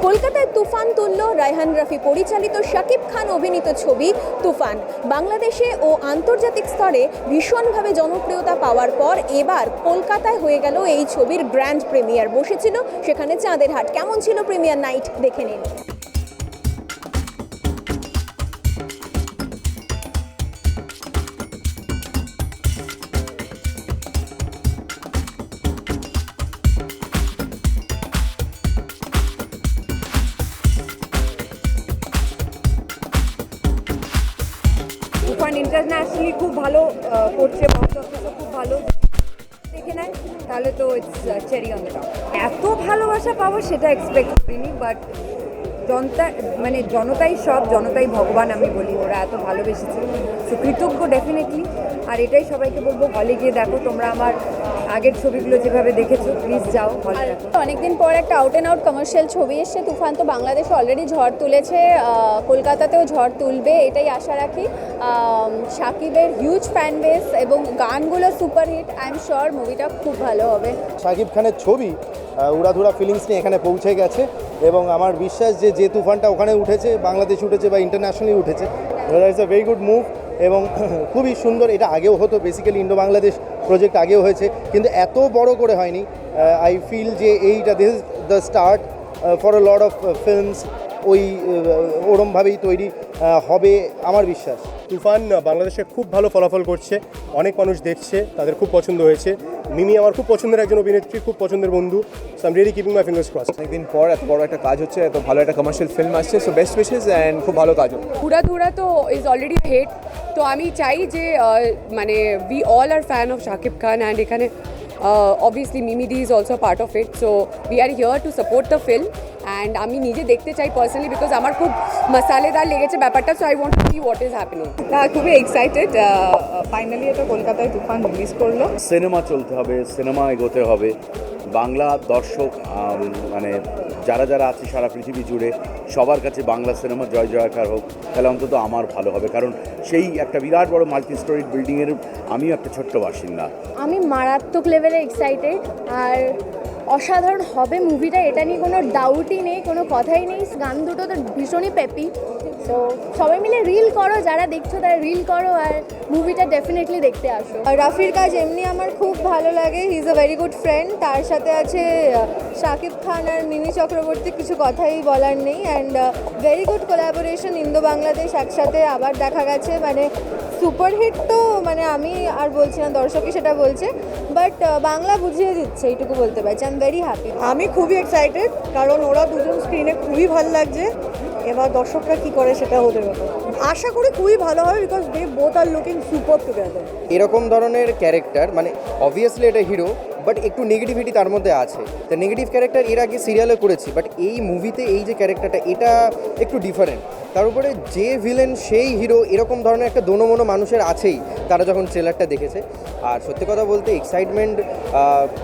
কলকাতায় তুফান তুলল রায়হান রাফি পরিচালিত শাকিব খান অভিনীত ছবি তুফান। বাংলাদেশে ও আন্তর্জাতিক স্তরে ভীষণভাবে জনপ্রিয়তা পাওয়ার পর এবার কলকাতায় হয়ে গেল এই ছবির গ্র্যান্ড প্রিমিয়ার। বসেছিল সেখানে চাঁদের হাট। কেমন ছিল প্রিমিয়ার নাইট দেখে নিন। তুফান ইন্টারন্যাশনালি খুব ভালো করছে, বক্স অফিসও খুব ভালো দেখে নেয়, তাহলে তো it's cherry on the top. এত ভালোবাসা পাবো সেটা এক্সপেক্ট করিনি, বাট জনতাই সব, জনতাই ভগবান আমি বলি। ওরা এত ভালোবেসেছে, সো কৃতজ্ঞ ডেফিনেটলি। আর এটাই সবাইকে বলবো, হলে গিয়ে দেখো। তোমরা আমার আগের ছবিগুলো যেভাবে দেখেছো, প্লিজ যাও হলে দেখো। অনেকদিন পর একটা আউট অ্যান্ড আউট কমার্শিয়াল ছবি এসছে তুফান। তো বাংলাদেশে অলরেডি ঝড় তুলেছে, কলকাতাতেও ঝড় তুলবে এটাই আশা রাখি। শাকিবের হিউজ ফ্যান বেস এবং গানগুলো সুপারহিট। আই এম শিওর মুভিটা খুব ভালো হবে। শাকিব খানের ছবি উড়াধুরা ফিলিংস নিয়ে এখানে পৌঁছে গেছে এবং আমার বিশ্বাস যে তুফানটা ওখানে উঠেছে, বাংলাদেশ উঠেছে বা ইন্টারন্যাশনালি উঠেছে, it's a very good move এবং খুবই সুন্দর। এটা আগেও হতো, বেসিক্যালি ইন্ডো বাংলাদেশ প্রজেক্ট আগেও হয়েছে, কিন্তু এত বড় করে হয়নি। আই ফিল যে এইটা this is the start for a lot of films. ওরমভাবেই তৈরি হবে আমার বিশ্বাস। তুফান বাংলাদেশে খুব ভালো ফলাফল করছে, অনেক মানুষ দেখছে, তাদের খুব পছন্দ হয়েছে। মিমি আমার খুব পছন্দের একজন অভিনেত্রী, খুব পছন্দের বন্ধু। So I am really keeping my fingers crossed. অনেকদিন পর এত বড় একটা কাজ হচ্ছে, এত ভালো একটা কমার্শিয়াল ফিল্ম আসছে, সো বেস্ট উইশেস অ্যান্ড খুব ভালো কাজ হোক। উড়াধুরা তো ইজ অলরেডি হিট। তো আমি চাই যে we all are fan of Shakib Khan, and এখানে obviously Mimi Dee is also a part of it, so we are here to support the film, and আমি নিজে দেখতে চাই পার্সোনালি, বিকজ আমার খুব মশালেদার লেগেছে ব্যাপারটা। So I want to see what is happening. খুবই এক্সাইটেড। ফাইনালি এটা কলকাতায় তুফান রিলিজ করলো। সিনেমা চলতে হবে, সিনেমা এগোতে হবে। বাংলা দর্শক মানে যারা যারা আছে সারা পৃথিবী জুড়ে, সবার কাছে বাংলা সিনেমা জয় জয়কার হোক, তাহলে অন্তত আমার ভালো হবে। কারণ সেই একটা বিরাট বড় মাল্টি স্টোরিড বিল্ডিংয়ের আমিও একটা ছোট্ট বাসিন্দা। আমি মারাত্মক লেভেলে এক্সাইটেড, আর অসাধারণ হবে মুভিটা, এটা নিয়ে কোনো ডাউটই নেই, কোনো কথাই নেই। গান দুটো তো ভীষণই পেপি। তো সবাই মিলে রিল করো, যারা দেখছো তারা রিল করো, আর মুভিটা ডেফিনেটলি দেখতে আসো। রাফির কাজ এমনি আমার খুব ভালো লাগে, he is a very good friend. তার সাথে আছে শাকিব খান আর মিমি চক্রবর্তী, কিছু কথাই বলার নেই। And very good collaboration, Indo Bangladesh একসাথে আবার দেখা গেছে। মানে সুপারহিট তো আমি আর বলছি না, দর্শকই সেটা বলছে, বাট বাংলা বুঝিয়ে দিচ্ছে, এইটুকু বলতে পারছি। I am very happy. আমি খুবই এক্সাইটেড, কারণ ওরা দুজন স্ক্রিনে খুবই ভালো লাগছে। এবার দর্শকরা কি করে সেটা ওদের ব্যাপার। আশা করি খুবই ভালো হবে, because they both are looking super together. এরকম ধরনের ক্যারেক্টার, মানে অবভিয়াসলি এটা হিরো, বাট একটু নেগেটিভিটি তার মধ্যে আছে। তো নেগেটিভ ক্যারেক্টার এর আগে সিরিয়ালে করেছি, বাট এই মুভিতে এই যে ক্যারেক্টারটা, এটা একটু ডিফারেন্ট। তার উপরে যে ভিলেন সেই হিরো, এরকম ধরনের একটা দোনো মানুষের আছেই তারা যখন ট্রেলারটা দেখেছে। আর সত্যি কথা বলতে এক্সাইটমেন্ট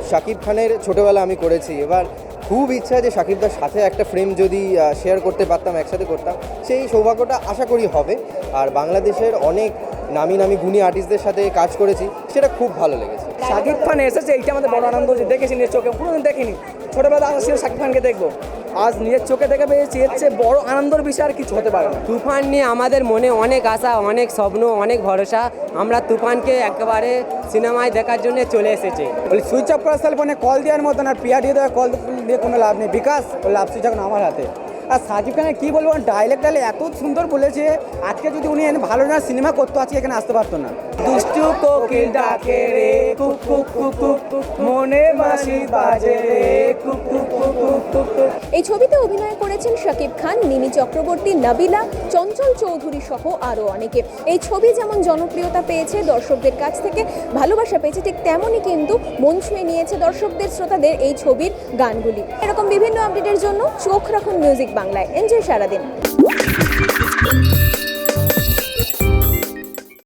শাকিব খানের ছোটোবেলা আমি করেছি। এবার খুব ইচ্ছা যে শাকিবদার সাথে একটা ফ্রেম যদি শেয়ার করতে পারতাম, একসাথে করতাম, সেই সৌভাগ্যটা আশা করি হবে। আর বাংলাদেশের অনেক নামি গুণী আর্টিস্টদের সাথে কাজ করেছি, সেটা খুব ভালো লেগেছে। শাকিব খান এসেছে, এইটা আমাদের বড় আনন্দ, যে দেখেছি নিজের চোখে, পুরোদিন দেখিনি। ছোটোবেলা আশা ছিল শাকিব খানকে দেখবো, আজ নিজের চোখে দেখে পেয়েছি। এর চেয়ে বড় আনন্দের বিষয় আর কিছু হতে পারে না। তুফান নিয়ে আমাদের মনে অনেক আশা, অনেক স্বপ্ন, অনেক ভরসা। আমরা তুফানকে একেবারে সিনেমায় দেখার জন্য চলে এসেছি। সুইচ অফ করার সালে ফোনে কল দেওয়ার মতন, আর পিয়া দিয়ে দেওয়া কল দিয়ে কোনো লাভ নেই, বিকাশ লাভ সুইচ এখন আমার হাতে। আর শাকিব খানের কী বলবো, ডায়লগটা এত সুন্দর বলেছে। আজকে যদি উনি ভালো না সিনেমা করতো, আজকে এখানে আসতে পারতো না। দুষ্টু কোকিল ডাকে রে, কুক কুক কুক কুক, মনে বাঁশি বাজে রে, কুক কুক কুক কুক। এই ছবিতে অভিনয় করেছেন শাকিব খান, মিমি চক্রবর্তী, নাবিলা, চঞ্চল চৌধুরী সহ আরও অনেকে। এই ছবি যেমন জনপ্রিয়তা পেয়েছে, দর্শকদের কাছ থেকে ভালোবাসা পেয়েছে, ঠিক তেমনই কিন্তু মন ছুঁয়ে নিয়েছে দর্শকদের, শ্রোতাদের এই ছবির গানগুলি। এরকম বিভিন্ন আপডেটের জন্য চোখ রাখুন মিউজিক বাংলায়। এনজয় সারাদিন।